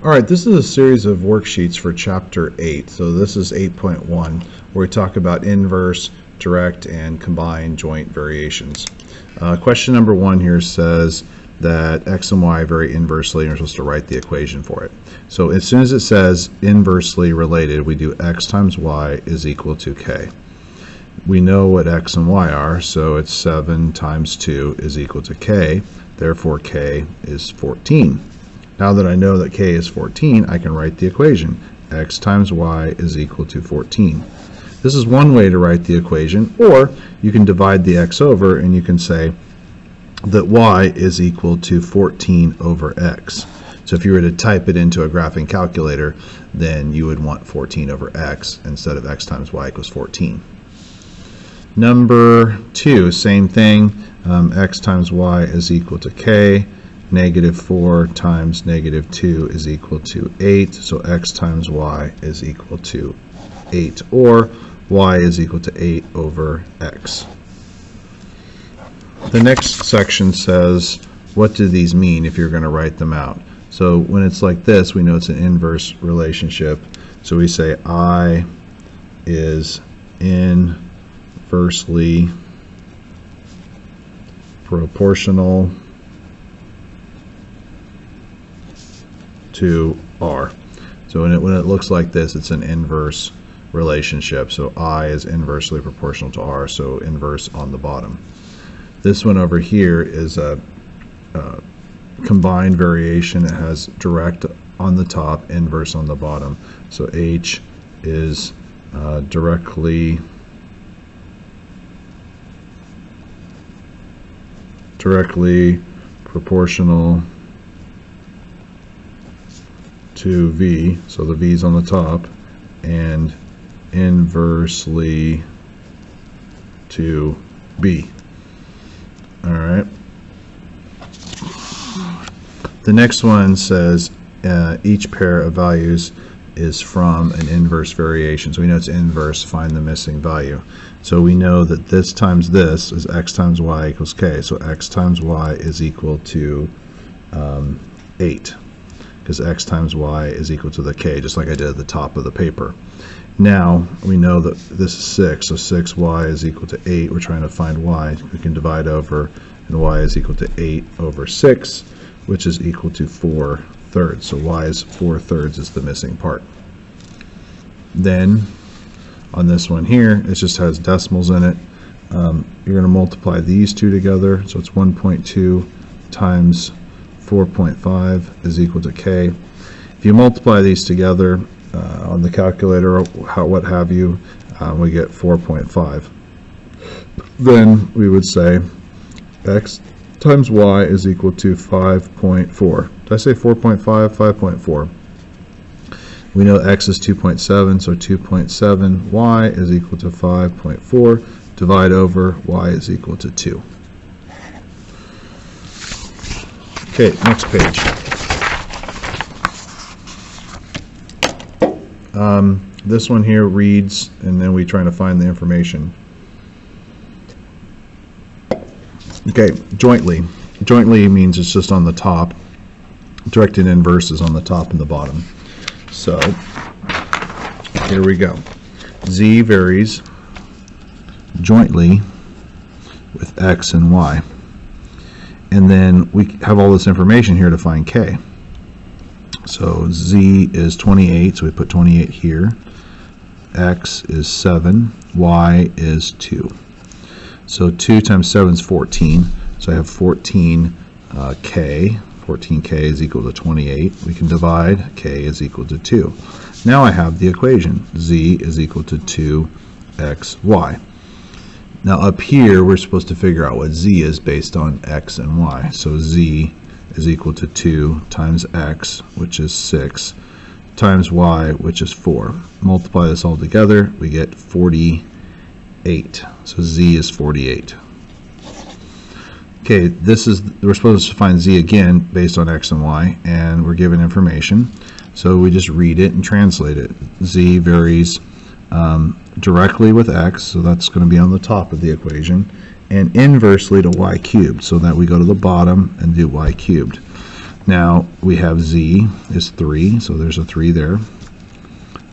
All right, this is a series of worksheets for Chapter 8. So this is 8.1, where we talk about inverse, direct, and combined joint variations. Question number 1 here says that x and y vary inversely, and you're supposed to write the equation for it. So as soon as it says inversely related, we do x times y is equal to k. We know what x and y are, so it's 7 times 2 is equal to k. Therefore, k is 14. Now that I know that k is 14, I can write the equation. X times y is equal to 14. This is one way to write the equation, or you can divide the x over and you can say that y is equal to 14 over x. So if you were to type it into a graphing calculator, then you would want 14 over x instead of x times y equals 14. Number 2, same thing. X times y is equal to k. Negative 4 times negative 2 is equal to 8, so x times y is equal to 8, or y is equal to 8 over x. The next section says, what do these mean if you're going to write them out? So when it's like this, we know it's an inverse relationship, so we say I is inversely proportional to R. So when it looks like this, it's an inverse relationship. So I is inversely proportional to R, so inverse on the bottom. This one over here is a combined variation. It has direct on the top, inverse on the bottom. So H is directly proportional to V, so the V is on the top, and inversely to B. All right. The next one says each pair of values is from an inverse variation. So we know it's inverse, find the missing value. So we know that this times this is x times y equals k. So x times y is equal to 8. Because x times y is equal to the k, just like I did at the top of the paper. Now we know that this is 6, so 6y is equal to 8. We're trying to find y. We can divide over, and y is equal to 8 over 6, which is equal to 4/3. So y is 4/3 is the missing part. Then on this one here, it just has decimals in it. You're going to multiply these two together, so it's 1.2 times 4.5 is equal to k. If you multiply these together on the calculator, or what have you, we get 4.5. Then we would say x times y is equal to 5.4. Did I say 4.5? 5.4. We know x is 2.7, so 2.7y is equal to 5.4. Divide over, y is equal to 2. Okay, next page. This one here reads, and then we try to find the information. Okay, jointly. Jointly means it's just on the top. Direct and inverse is on the top and the bottom. So, here we go. Z varies jointly with x and y. And then we have all this information here to find k. So z is 28, so we put 28 here. X is 7, y is 2. So 2 times 7 is 14, so I have 14k. 14k is equal to 28. We can divide, k is equal to 2. Now I have the equation. Z is equal to 2xy. Now up here, we're supposed to figure out what z is based on x and y. So z is equal to 2 times x, which is 6, times y, which is 4. Multiply this all together, we get 48. So z is 48. Okay, we're supposed to find z again based on x and y, and we're given information. So we just read it and translate it. Z varies directly with x, so that's going to be on the top of the equation, and inversely to y cubed, so that we go to the bottom and do y cubed. Now we have z is 3, so there's a 3 there.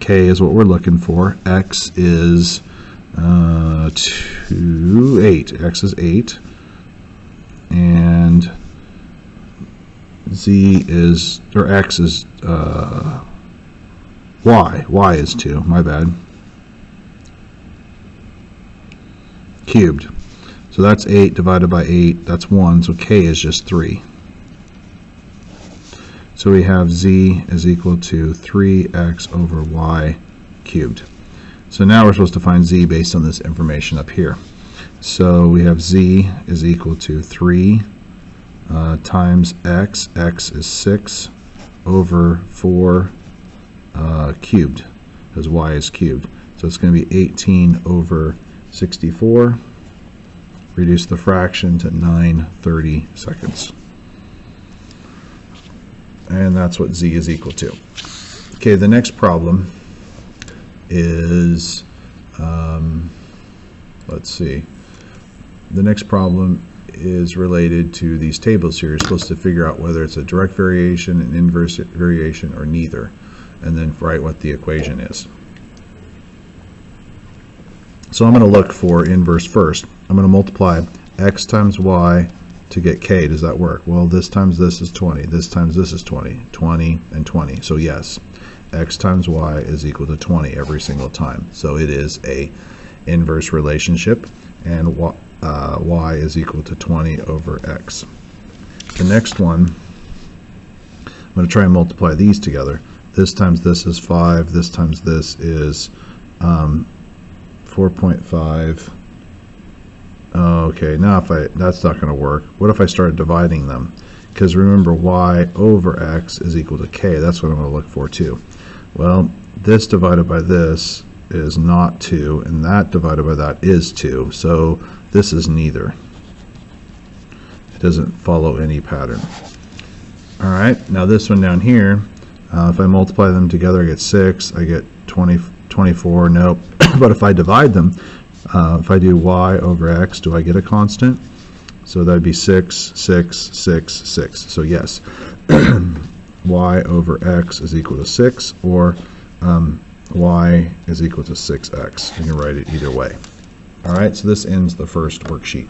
K is what we're looking for. X is 8. X is 8. And z is, or x is y. Y is 2, my bad. Cubed. So that's 8 divided by 8, that's 1, so k is just 3. So we have z is equal to 3x over y cubed. So now we're supposed to find z based on this information up here. So we have z is equal to 3 times x. X is 6 over 4 cubed, because y is cubed. So it's going to be 18 over 64. Reduce the fraction to 9/30 seconds. And that's what z is equal to. Okay, the next problem is, let's see. The next problem is related to these tables here. You're supposed to figure out whether it's a direct variation, an inverse variation, or neither, and then write what the equation is. So I'm going to look for inverse first. I'm going to multiply x times y to get k. Does that work? Well, this times this is 20. This times this is 20. 20 and 20. So yes, x times y is equal to 20 every single time. So it is a inverse relationship, and y is equal to 20 over x. The next one, I'm going to try and multiply these together. This times this is 5. This times this is 4.5. Okay, now that's not going to work. What if I started dividing them? Because remember, y over x is equal to k. That's what I'm going to look for too. Well, this divided by this is not 2, and that divided by that is 2. So this is neither. It doesn't follow any pattern. All right, now this one down here, if I multiply them together, I get 6. I get 24. Nope. But if I divide them, if I do y over x, do I get a constant? So that would be 6, 6, 6, 6. So yes, y over x is equal to 6, or y is equal to 6x. You can write it either way. All right, so this ends the first worksheet.